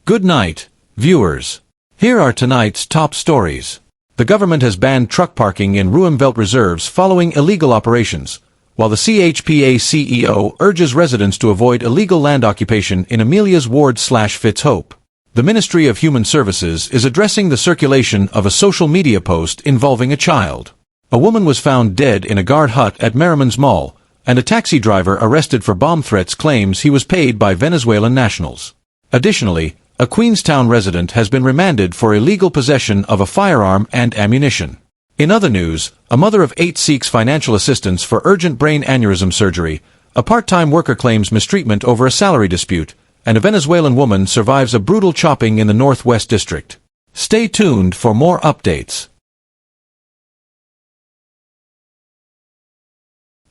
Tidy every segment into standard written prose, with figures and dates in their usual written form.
Good night, viewers. Here are tonight's top stories. The government has banned truck parking in Ruimveldt reserves following illegal operations, while the CHPA CEO urges residents to avoid illegal land occupation in Amelia's ward/Fitz Hope. The Ministry of Human Services is addressing the circulation of a social media post involving a child. A woman was found dead in a guard hut at Merriman's Mall, and a taxi driver arrested for bomb threats claims he was paid by Venezuelan nationals. Additionally, a Queenstown resident has been remanded for illegal possession of a firearm and ammunition. In other news, a mother of 8 seeks financial assistance for urgent brain aneurysm surgery, a part-time worker claims mistreatment over a salary dispute, and a Venezuelan woman survives a brutal chopping in the Northwest District. Stay tuned for more updates.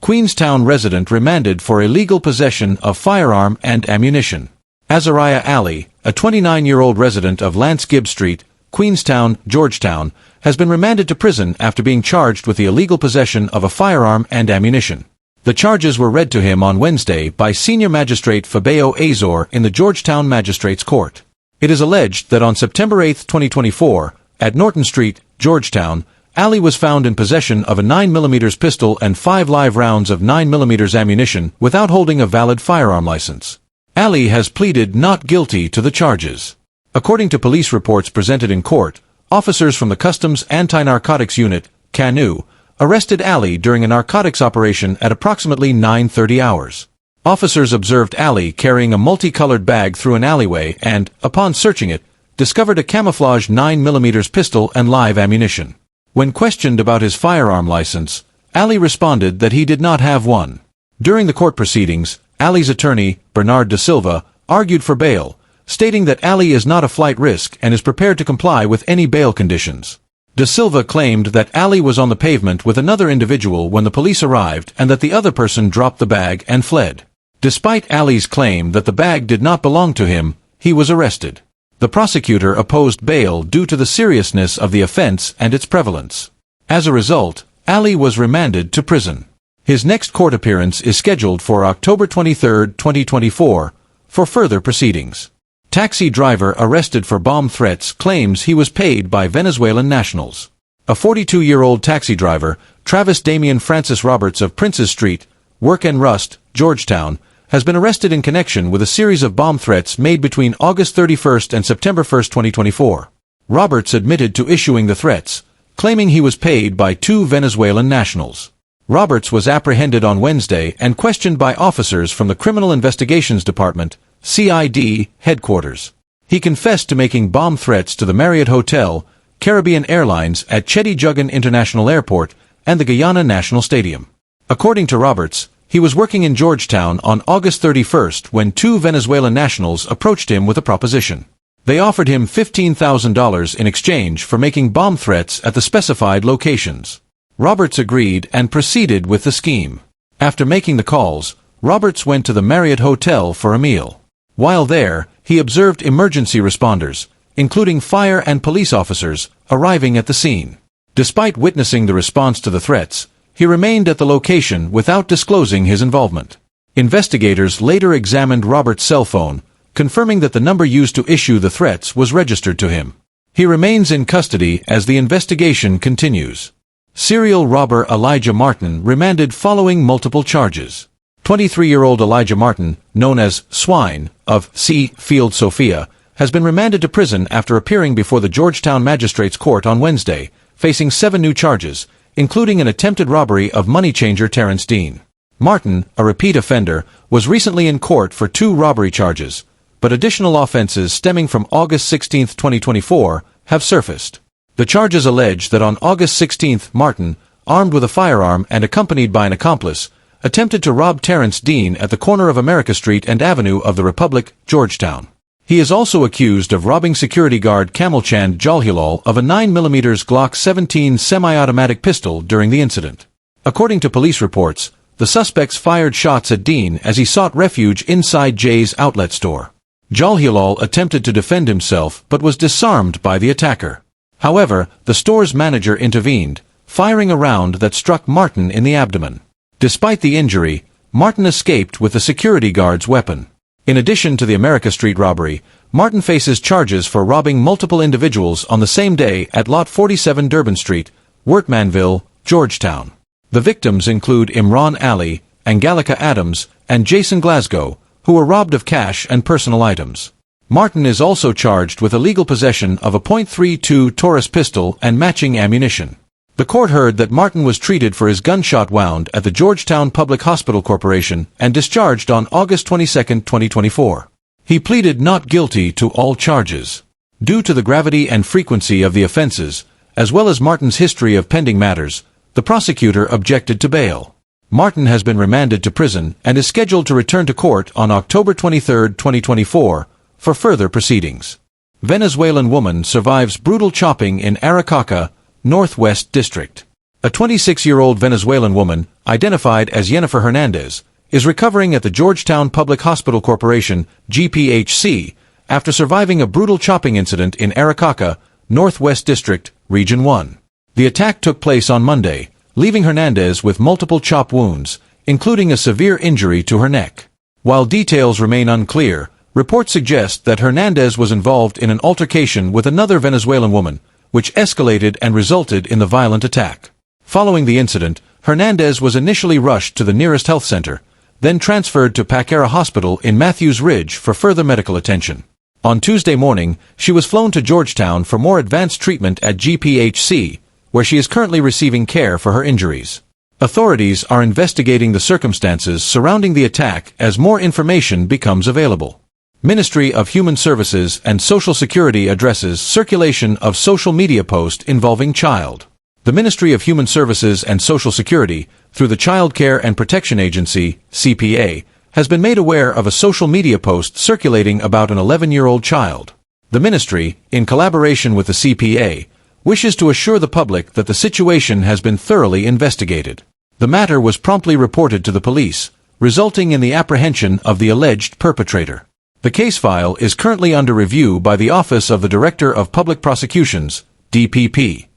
Queenstown resident remanded for illegal possession of firearm and ammunition. Azariah Ali, a 29-year-old resident of Lance Gibb Street, Queenstown, Georgetown, has been remanded to prison after being charged with the illegal possession of a firearm and ammunition. The charges were read to him on Wednesday by Senior Magistrate Fabio Azor in the Georgetown Magistrates Court. It is alleged that on September 8, 2024, at Norton Street, Georgetown, Ali was found in possession of a 9mm pistol and 5 live rounds of 9mm ammunition without holding a valid firearm license. Ali has pleaded not guilty to the charges. According to police reports presented in court, officers from the Customs Anti-Narcotics Unit, CANU, arrested Ali during a narcotics operation at approximately 9:30 hours. Officers observed Ali carrying a multicolored bag through an alleyway and, upon searching it, discovered a camouflage 9mm pistol and live ammunition. When questioned about his firearm license, Ali responded that he did not have one. During the court proceedings, Ali's attorney, Bernard Da Silva, argued for bail, stating that Ali is not a flight risk and is prepared to comply with any bail conditions. Da Silva claimed that Ali was on the pavement with another individual when the police arrived and that the other person dropped the bag and fled. Despite Ali's claim that the bag did not belong to him, he was arrested. The prosecutor opposed bail due to the seriousness of the offense and its prevalence. As a result, Ali was remanded to prison. His next court appearance is scheduled for October 23, 2024, for further proceedings. Taxi driver arrested for bomb threats claims he was paid by Venezuelan nationals. A 42-year-old taxi driver, Travis Damian Francis Roberts of Princes Street, Work and Rust, Georgetown, has been arrested in connection with a series of bomb threats made between August 31 and September 1, 2024. Roberts admitted to issuing the threats, claiming he was paid by 2 Venezuelan nationals. Roberts was apprehended on Wednesday and questioned by officers from the Criminal Investigations Department, CID, headquarters. He confessed to making bomb threats to the Marriott Hotel, Caribbean Airlines at Chetty-Jugan International Airport, and the Guyana National Stadium. According to Roberts, he was working in Georgetown on August 31 when 2 Venezuelan nationals approached him with a proposition. They offered him $15,000 in exchange for making bomb threats at the specified locations. Roberts agreed and proceeded with the scheme. After making the calls, Roberts went to the Marriott Hotel for a meal. While there, he observed emergency responders, including fire and police officers, arriving at the scene. Despite witnessing the response to the threats, he remained at the location without disclosing his involvement. Investigators later examined Roberts' cell phone, confirming that the number used to issue the threats was registered to him. He remains in custody as the investigation continues. Serial robber Elijah Martin remanded following multiple charges. 23-year-old Elijah Martin, known as Swine, of C. Field Sophia, has been remanded to prison after appearing before the Georgetown Magistrates Court on Wednesday, facing 7 new charges, including an attempted robbery of money changer Terrence Dean. Martin, a repeat offender, was recently in court for 2 robbery charges, but additional offenses stemming from August 16, 2024, have surfaced. The charges allege that on August 16, Martin, armed with a firearm and accompanied by an accomplice, attempted to rob Terrence Dean at the corner of America Street and Avenue of the Republic, Georgetown. He is also accused of robbing security guard Kamalchand Jalhilal of a 9mm Glock 17 semi-automatic pistol during the incident. According to police reports, the suspects fired shots at Dean as he sought refuge inside Jay's outlet store. Jalhilal attempted to defend himself but was disarmed by the attacker. However, the store's manager intervened, firing a round that struck Martin in the abdomen. Despite the injury, Martin escaped with the security guard's weapon. In addition to the America Street robbery, Martin faces charges for robbing multiple individuals on the same day at Lot 47 Durban Street, Wortmanville, Georgetown. The victims include Imran Ali, Angelica Adams, and Jason Glasgow, who were robbed of cash and personal items. Martin is also charged with illegal possession of a .32 Taurus pistol and matching ammunition. The court heard that Martin was treated for his gunshot wound at the Georgetown Public Hospital Corporation and discharged on August 22, 2024. He pleaded not guilty to all charges. Due to the gravity and frequency of the offenses, as well as Martin's history of pending matters, the prosecutor objected to bail. Martin has been remanded to prison and is scheduled to return to court on October 23, 2024, for further proceedings. Venezuelan woman survives brutal chopping in Arakaca, Northwest District. A 26-year-old Venezuelan woman, identified as Jennifer Hernandez, is recovering at the Georgetown Public Hospital Corporation, GPHC, after surviving a brutal chopping incident in Arakaca, Northwest District, Region 1. The attack took place on Monday, leaving Hernandez with multiple chop wounds, including a severe injury to her neck. While details remain unclear, reports suggest that Hernandez was involved in an altercation with another Venezuelan woman, which escalated and resulted in the violent attack. Following the incident, Hernandez was initially rushed to the nearest health center, then transferred to Pacara Hospital in Matthews Ridge for further medical attention. On Tuesday morning, she was flown to Georgetown for more advanced treatment at GPHC, where she is currently receiving care for her injuries. Authorities are investigating the circumstances surrounding the attack as more information becomes available. Ministry of Human Services and Social Security addresses circulation of social media post involving child. The Ministry of Human Services and Social Security, through the Child Care and Protection Agency, CPA, has been made aware of a social media post circulating about an 11-year-old child. The ministry, in collaboration with the CPA, wishes to assure the public that the situation has been thoroughly investigated. The matter was promptly reported to the police, resulting in the apprehension of the alleged perpetrator. The case file is currently under review by the Office of the Director of Public Prosecutions, DPP.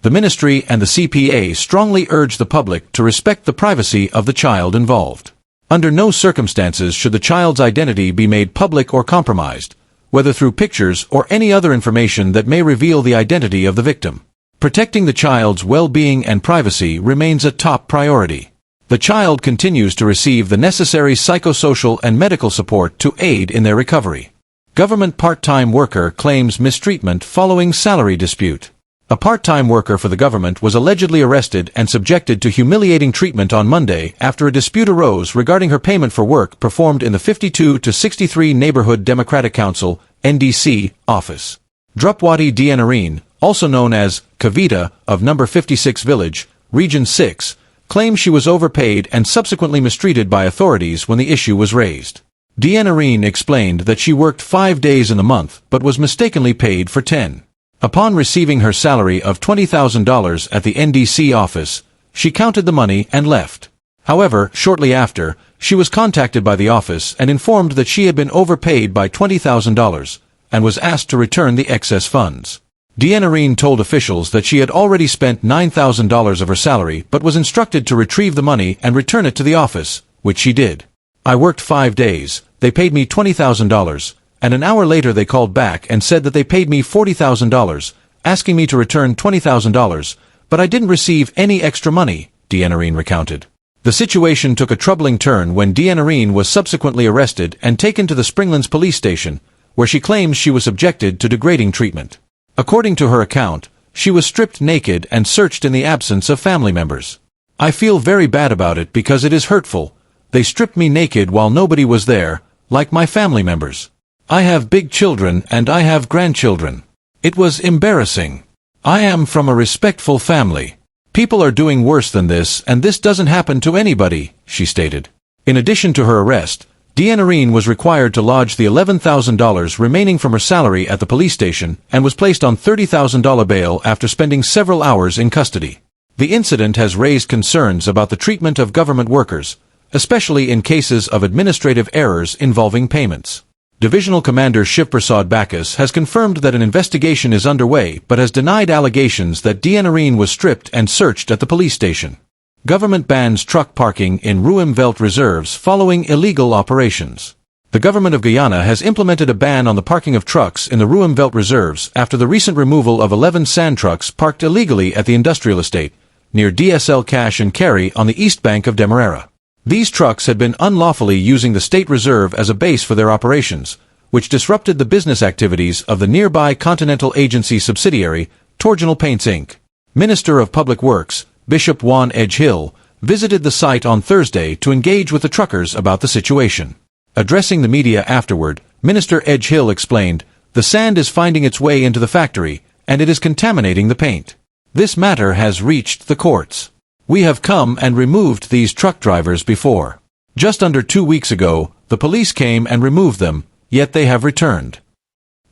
The ministry and the CPA strongly urge the public to respect the privacy of the child involved. Under no circumstances should the child's identity be made public or compromised, whether through pictures or any other information that may reveal the identity of the victim. Protecting the child's well-being and privacy remains a top priority. The child continues to receive the necessary psychosocial and medical support to aid in their recovery. Government part-time worker claims mistreatment following salary dispute. A part-time worker for the government was allegedly arrested and subjected to humiliating treatment on Monday after a dispute arose regarding her payment for work performed in the 52 to 63 Neighborhood Democratic Council, NDC, office. Drupwati Dianarine, also known as Kavita, of No. 56 Village, Region 6, claims she was overpaid and subsequently mistreated by authorities when the issue was raised. Dianarine explained that she worked 5 days in the month but was mistakenly paid for 10. Upon receiving her salary of $20,000 at the NDC office, she counted the money and left. However, shortly after, she was contacted by the office and informed that she had been overpaid by $20,000 and was asked to return the excess funds. Dianarine told officials that she had already spent $9,000 of her salary but was instructed to retrieve the money and return it to the office, which she did. I worked 5 days, they paid me $20,000, and an hour later they called back and said that they paid me $40,000, asking me to return $20,000, but I didn't receive any extra money, Dianarine recounted. The situation took a troubling turn when Dianarine was subsequently arrested and taken to the Springlands police station, where she claims she was subjected to degrading treatment. According to her account, she was stripped naked and searched in the absence of family members. I feel very bad about it because it is hurtful. They stripped me naked while nobody was there, like my family members. I have big children and I have grandchildren. It was embarrassing. I am from a respectful family. People are doing worse than this and this doesn't happen to anybody, she stated. In addition to her arrest, Dianarine was required to lodge the $11,000 remaining from her salary at the police station and was placed on $30,000 bail after spending several hours in custody. The incident has raised concerns about the treatment of government workers, especially in cases of administrative errors involving payments. Divisional Commander Shivprasad Bacchus has confirmed that an investigation is underway but has denied allegations that Dianarine was stripped and searched at the police station. Government bans truck parking in Ruimveld reserves following illegal operations. The government of Guyana has implemented a ban on the parking of trucks in the Ruimveldt reserves after the recent removal of 11 sand trucks parked illegally at the industrial estate, near DSL Cash and Carry on the east bank of Demerara. These trucks had been unlawfully using the state reserve as a base for their operations, which disrupted the business activities of the nearby Continental Agency subsidiary, Torginal Paints Inc. Minister of Public Works, Bishop Juan Edgehill, visited the site on Thursday to engage with the truckers about the situation. Addressing the media afterward, Minister Edgehill explained, "The sand is finding its way into the factory, and it is contaminating the paint. This matter has reached the courts. We have come and removed these truck drivers before. Just under 2 weeks ago, the police came and removed them, yet they have returned."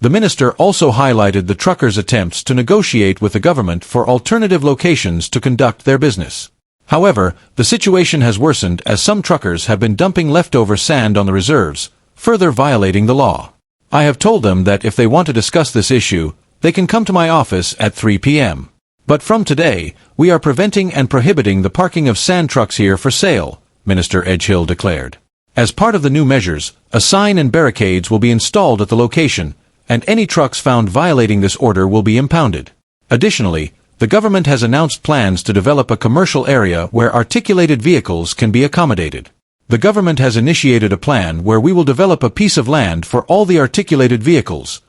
The minister also highlighted the truckers' attempts to negotiate with the government for alternative locations to conduct their business. However, the situation has worsened as some truckers have been dumping leftover sand on the reserves, further violating the law. I have told them that if they want to discuss this issue, they can come to my office at 3 p.m. But from today, we are preventing and prohibiting the parking of sand trucks here for sale, Minister Edgehill declared. As part of the new measures, a sign and barricades will be installed at the location, and any trucks found violating this order will be impounded. Additionally, the government has announced plans to develop a commercial area where articulated vehicles can be accommodated. The government has initiated a plan where we will develop a piece of land for all the articulated vehicles.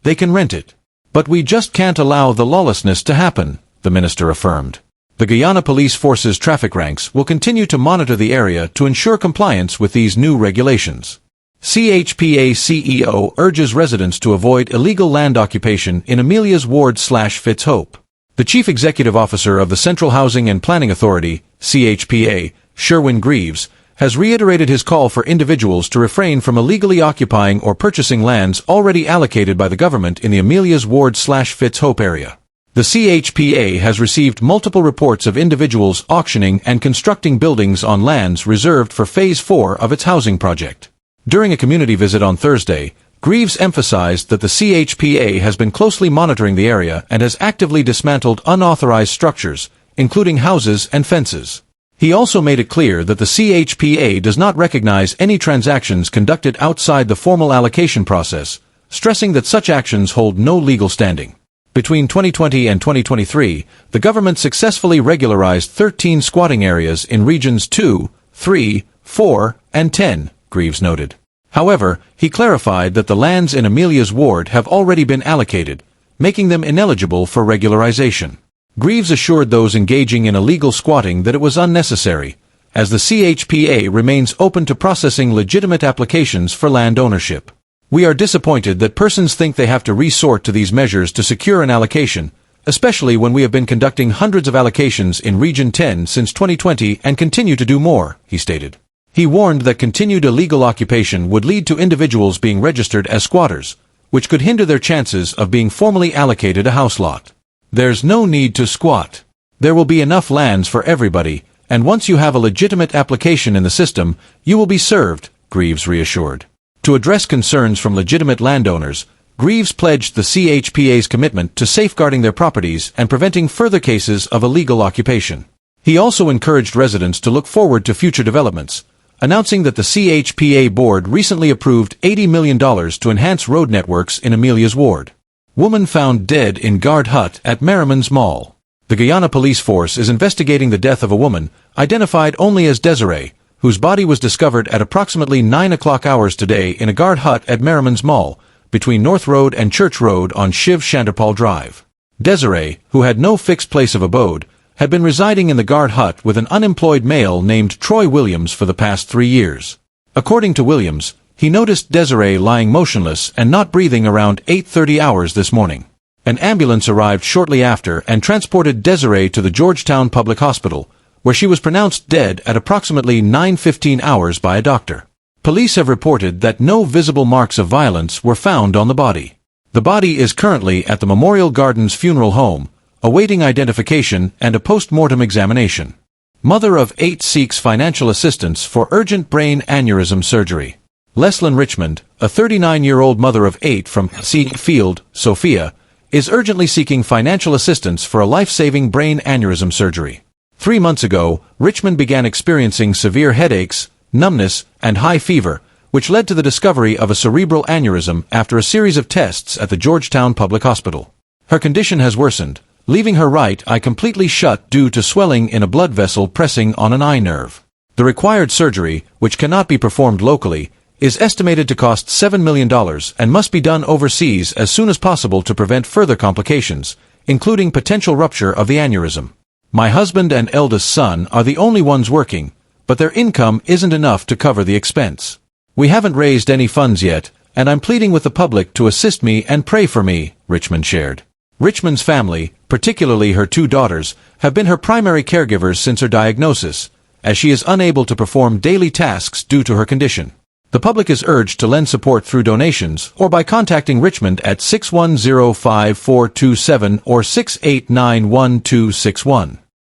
They can rent it. But we just can't allow the lawlessness to happen, the minister affirmed. The Guyana Police Force's traffic ranks will continue to monitor the area to ensure compliance with these new regulations. CHPA CEO urges residents to avoid illegal land occupation in Amelia's ward/Fitz Hope. The Chief Executive Officer of the Central Housing and Planning Authority, CHPA, Sherwin Greaves, has reiterated his call for individuals to refrain from illegally occupying or purchasing lands already allocated by the government in the Amelia's ward/Fitz Hope area. The CHPA has received multiple reports of individuals auctioning and constructing buildings on lands reserved for Phase 4 of its housing project. During a community visit on Thursday, Greaves emphasized that the CHPA has been closely monitoring the area and has actively dismantled unauthorized structures, including houses and fences. He also made it clear that the CHPA does not recognize any transactions conducted outside the formal allocation process, stressing that such actions hold no legal standing. Between 2020 and 2023, the government successfully regularized 13 squatting areas in regions 2, 3, 4, and 10, Greaves noted. However, he clarified that the lands in Amelia's ward have already been allocated, making them ineligible for regularization. Greaves assured those engaging in illegal squatting that it was unnecessary, as the CHPA remains open to processing legitimate applications for land ownership. "We are disappointed that persons think they have to resort to these measures to secure an allocation, especially when we have been conducting hundreds of allocations in Region 10 since 2020 and continue to do more," he stated. He warned that continued illegal occupation would lead to individuals being registered as squatters, which could hinder their chances of being formally allocated a house lot. "There's no need to squat. There will be enough lands for everybody, and once you have a legitimate application in the system, you will be served," Greaves reassured. To address concerns from legitimate landowners, Greaves pledged the CHPA's commitment to safeguarding their properties and preventing further cases of illegal occupation. He also encouraged residents to look forward to future developments, announcing that the CHPA board recently approved $80 million to enhance road networks in Amelia's ward. Woman found dead in guard hut at Merriman's Mall. The Guyana police force is investigating the death of a woman, identified only as Desiree, whose body was discovered at approximately 9 o'clock hours today in a guard hut at Merriman's Mall, between North Road and Church Road on Shiv Chanderpal Drive. Desiree, who had no fixed place of abode, had been residing in the guard hut with an unemployed male named Troy Williams for the past 3 years. According to Williams, he noticed Desiree lying motionless and not breathing around 8:30 hours this morning. An ambulance arrived shortly after and transported Desiree to the Georgetown Public Hospital, where she was pronounced dead at approximately 9:15 hours by a doctor. Police have reported that no visible marks of violence were found on the body. The body is currently at the Memorial Gardens Funeral Home, awaiting identification and a post-mortem examination. Mother of 8 seeks financial assistance for urgent brain aneurysm surgery. Leslyn Richmond, a 39-year-old mother of 8 from Field, Sophia, is urgently seeking financial assistance for a life-saving brain aneurysm surgery. 3 months ago, Richmond began experiencing severe headaches, numbness, and high fever, which led to the discovery of a cerebral aneurysm after a series of tests at the Georgetown Public Hospital. Her condition has worsened, leaving her right eye completely shut due to swelling in a blood vessel pressing on an eye nerve. The required surgery, which cannot be performed locally, is estimated to cost $7 million and must be done overseas as soon as possible to prevent further complications, including potential rupture of the aneurysm. My husband and eldest son are the only ones working, but their income isn't enough to cover the expense. We haven't raised any funds yet, and I'm pleading with the public to assist me and pray for me, Richmond shared. Richmond's family, particularly her 2 daughters, have been her primary caregivers since her diagnosis, as she is unable to perform daily tasks due to her condition. The public is urged to lend support through donations or by contacting Richmond at 610-5427 or 689-1261.